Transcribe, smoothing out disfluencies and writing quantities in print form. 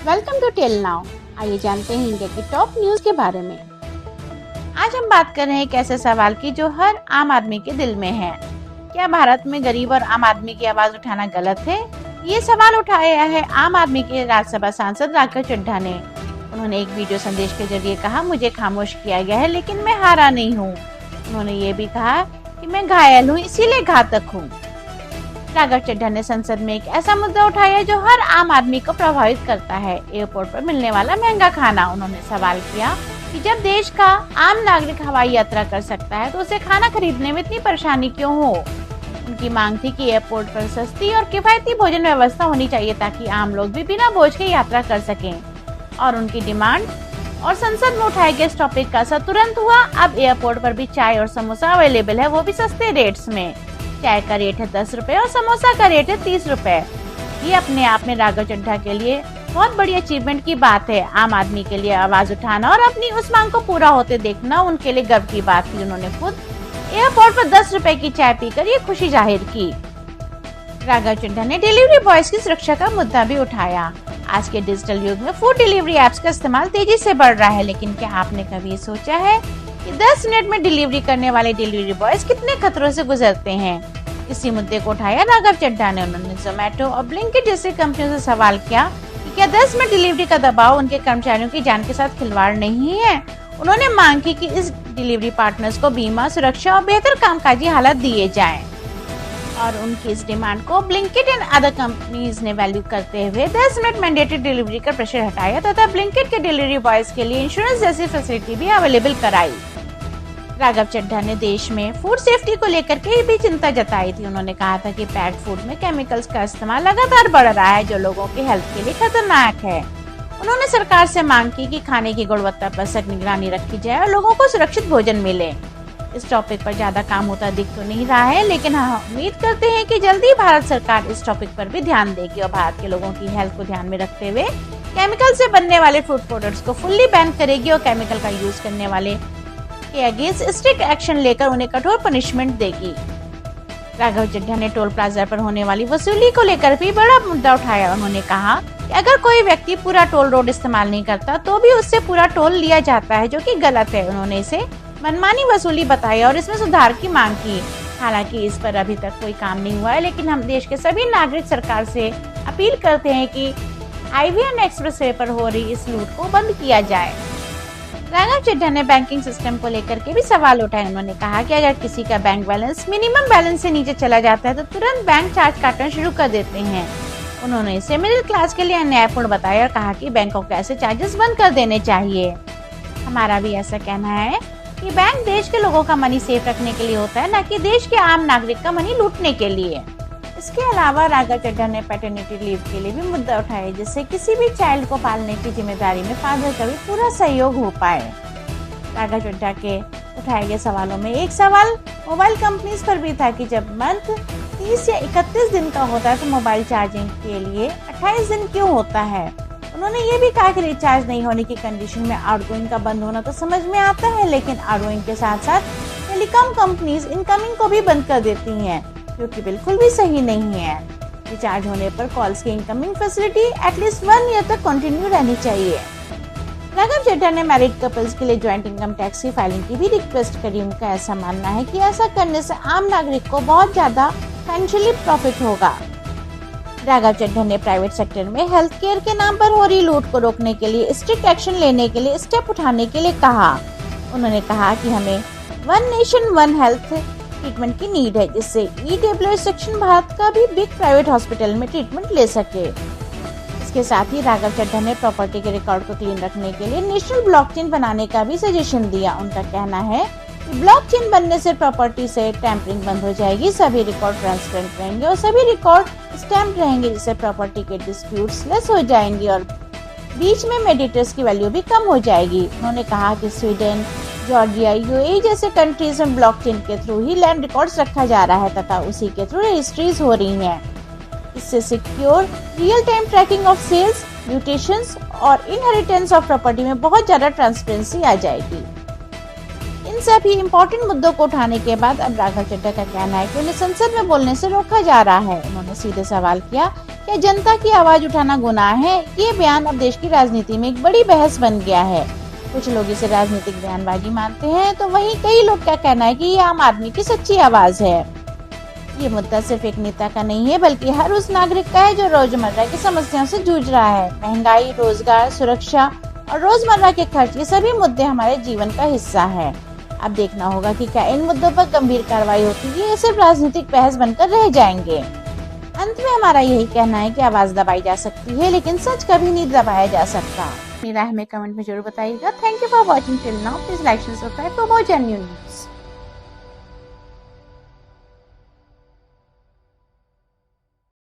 Welcome to tell now. आइए जानते हैं इंडिया की टॉप न्यूज के बारे में। आज हम बात कर रहे हैं एक ऐसे सवाल की जो हर आम आदमी के दिल में है। क्या भारत में गरीब और आम आदमी की आवाज उठाना गलत है? ये सवाल उठाया है आम आदमी के राज्यसभा सांसद राघव चड्ढा ने। उन्होंने एक वीडियो संदेश के जरिए कहा, मुझे खामोश किया गया है लेकिन मैं हारा नहीं हूँ। उन्होंने ये भी कहा कि मैं घायल हूँ इसीलिए घातक हूँ। राघव चड्ढा ने संसद में एक ऐसा मुद्दा उठाया जो हर आम आदमी को प्रभावित करता है, एयरपोर्ट पर मिलने वाला महंगा खाना। उन्होंने सवाल किया कि जब देश का आम नागरिक हवाई यात्रा कर सकता है तो उसे खाना खरीदने में इतनी परेशानी क्यों हो। उनकी मांग थी कि एयरपोर्ट पर सस्ती और किफायती भोजन व्यवस्था होनी चाहिए ताकि आम लोग भी बिना बोझ के यात्रा कर सकें। और उनकी डिमांड और संसद में उठाए गए इस टॉपिक का असर तुरंत हुआ। अब एयरपोर्ट पर भी चाय और समोसा अवेलेबल है, वो भी सस्ते रेट्स में। चाय का रेट है 10 रुपए और समोसा का रेट है 30 रुपए। ये अपने आप में राघव चड्ढा के लिए बहुत बड़ी अचीवमेंट की बात है। आम आदमी के लिए आवाज उठाना और अपनी उस मांग को पूरा होते देखना उनके लिए गर्व की बात थी। उन्होंने खुद एयरपोर्ट पर 10 रुपए की चाय पीकर ये खुशी जाहिर की। राघव चड्ढा ने डिलीवरी बॉयज की सुरक्षा का मुद्दा भी उठाया। आज के डिजिटल युग में फूड डिलीवरी एप्स का इस्तेमाल तेजी से बढ़ रहा है, लेकिन क्या आपने कभी सोचा है कि 10 मिनट में डिलीवरी करने वाले डिलीवरी बॉयज कितने खतरों से गुजरते हैं? इसी मुद्दे को उठाया राघव चड्ढा ने। उन्होंने जोमेटो और ब्लिंकिट जैसी कंपनियों से सवाल किया कि क्या 10 मिनट डिलीवरी का दबाव उनके कर्मचारियों की जान के साथ खिलवाड़ नहीं है। उन्होंने मांग की कि इस डिलीवरी पार्टनर्स को बीमा, सुरक्षा और बेहतर कामकाजी हालात दिए जाएं। और उनकी इस डिमांड को ब्लिंकिट एंड अदर कंपनीज ने वैल्यू करते हुए 10 मिनट मैंडेटरी डिलीवरी का प्रेशर हटाया तथा ब्लिंकिट के डिलीवरी बॉयज के लिए इंश्योरेंस जैसी फैसिलिटी भी अवेलेबल कराई। राघव चड्ढा ने देश में फूड सेफ्टी को लेकर के भी चिंता जताई थी। उन्होंने कहा था कि पैक्ड फूड में केमिकल्स का इस्तेमाल लगातार बढ़ रहा है जो लोगों की हेल्थ के लिए खतरनाक है। उन्होंने सरकार से मांग की कि खाने की गुणवत्ता पर सख्त निगरानी रखी जाए और लोगों को सुरक्षित भोजन मिले। इस टॉपिक पर ज्यादा काम होता दिख तो नहीं रहा है, लेकिन हम उम्मीद करते हैं कि जल्दी भारत सरकार इस टॉपिक पर भी ध्यान देगी और भारत के लोगों की हेल्थ को ध्यान में रखते हुए केमिकल से बनने वाले फूड प्रोडक्ट्स को फुल्ली बैन करेगी और केमिकल का यूज करने वाले के अगेंस्ट स्ट्रिक्ट एक्शन लेकर उन्हें कठोर पनिशमेंट देगी। राघव चड्ढा ने टोल प्लाजा पर होने वाली वसूली को लेकर भी बड़ा मुद्दा उठाया। उन्होंने कहा कि अगर कोई व्यक्ति पूरा टोल रोड इस्तेमाल नहीं करता तो भी उससे पूरा टोल लिया जाता है, जो कि गलत है। उन्होंने इसे मनमानी वसूली बताया और इसमें सुधार की मांग की। हालांकि इस पर अभी तक कोई काम नहीं हुआ है, लेकिन हम देश के सभी नागरिक सरकार से अपील करते हैं कि हाईवे एंड एक्सप्रेस वे पर हो रही इस लूट को बंद किया जाए। राघव चड्ढा ने बैंकिंग सिस्टम को लेकर के भी सवाल उठाए। उन्होंने कहा कि अगर किसी का बैंक बैलेंस मिनिमम बैलेंस से नीचे चला जाता है तो तुरंत बैंक चार्ज काटना शुरू कर देते हैं। उन्होंने इसे मिडिल क्लास के लिए अन्यायपूर्ण बताया और कहा कि बैंकों को ऐसे चार्जेस बंद कर देने चाहिए। हमारा भी ऐसा कहना है कि बैंक देश के लोगों का मनी सेफ रखने के लिए होता है, न कि देश के आम नागरिक का मनी लूटने के लिए। इसके अलावा राघव चड्ढा ने पैटर्निटी लीव के लिए भी मुद्दा उठाया, जिससे किसी भी चाइल्ड को पालने की जिम्मेदारी में फादर का भी पूरा सहयोग हो पाए। राघव चड्ढा के उठाए गए सवालों में एक सवाल मोबाइल कंपनीज पर भी था कि जब मंथ 30 या 31 दिन का होता है तो मोबाइल चार्जिंग के लिए 28 दिन क्यों होता है। उन्होंने ये भी कहा कि रिचार्ज नहीं होने की कंडीशन में आउटगोइंग का बंद होना तो समझ में आता है, लेकिन आउटगोइंग के साथ साथ टेलीकॉम कंपनीज इनकमिंग को भी बंद कर देती हैं, जो कि बिल्कुल भी सही नहीं है। रिचार्ज होने पर कॉल्स की इनकमिंग फैसिलिटी एटलीस्ट 1 ईयर तक कंटिन्यू रहनी चाहिए। राघव चड्ढा ने मैरिड कपल्स के लिए ज्वाइंट इनकम टैक्स की फाइलिंग की भी रिक्वेस्ट करी। उनका ऐसा मानना है कि ऐसा करने से आम नागरिक को बहुत ज्यादा फाइनेंशियली प्रॉफिट होगा। राघव चड्ढा ने प्राइवेट सेक्टर में हेल्थ केयर के नाम पर हो रही लूट को रोकने के लिए स्ट्रिक्ट एक्शन लेने के लिए स्टेप उठाने के लिए कहा। उन्होंने कहा कि हमें one nation one health treatment की नीड है, जिससे ईडब्ल्यूएस सेक्शन भारत का भी बिग प्राइवेट हॉस्पिटल में ट्रीटमेंट ले सके। इसके साथ ही राघव चड्ढा ने प्रॉपर्टी के रिकॉर्ड को क्लीन रखने के लिए नेशनल ब्लॉकचेन बनाने का भी सजेशन दिया। उनका कहना है कि ब्लॉकचेन बनने से प्रॉपर्टी से टैंपरिंग बंद हो जाएगी, सभी रिकॉर्ड ट्रांसपेरेंट रहेंगे और सभी रिकॉर्ड स्टैम्प रहेंगे, जिससे प्रॉपर्टी के डिस्प्यूट्स लेस हो जाएंगे और बीच में मेडिएटर्स की वैल्यू भी कम हो जाएगी। उन्होंने कहा कि स्वीडन, जॉर्जिया, यूएई जैसे कंट्रीज में ब्लॉकचेन के थ्रू ही लैंड रिकॉर्ड्स रखा जा रहा है तथा उसी के थ्रू रजिस्ट्रीज हो रही हैं। इससे secure real time tracking of sales, mutations और इनहेरिटेंस ऑफ प्रॉपर्टी में बहुत ज्यादा ट्रांसपेरेंसी आ जाएगी। इन सभी इम्पोर्टेंट मुद्दों को उठाने के बाद अब राघव चड्ढा का कहना है कि उन्हें संसद में बोलने से रोका जा रहा है। उन्होंने सीधे सवाल किया क्या जनता की आवाज उठाना गुनाह है? ये बयान अब देश की राजनीति में एक बड़ी बहस बन गया है। कुछ लोग इसे राजनीतिक बयानबाजी मानते हैं, तो वहीं कई लोग का कहना है कि ये आम आदमी की सच्ची आवाज है। ये मुद्दा सिर्फ एक नेता का नहीं है, बल्कि हर उस नागरिक का है जो रोजमर्रा की समस्याओं से जूझ रहा है। महंगाई, रोजगार, सुरक्षा और रोजमर्रा के खर्च, ये सभी मुद्दे हमारे जीवन का हिस्सा है। अब देखना होगा कि क्या इन मुद्दों पर गंभीर कार्रवाई होती है या सिर्फ राजनीतिक बहस बनकर रह जाएंगे। अंत में हमारा यही कहना है कि आवाज दबाई जा सकती है, लेकिन सच कभी नहीं दबाया जा सकता। अपनी राय हमें कमेंट में जरूर बताइएगा। Thank you for watching till now. Please like and subscribe for more genuine news.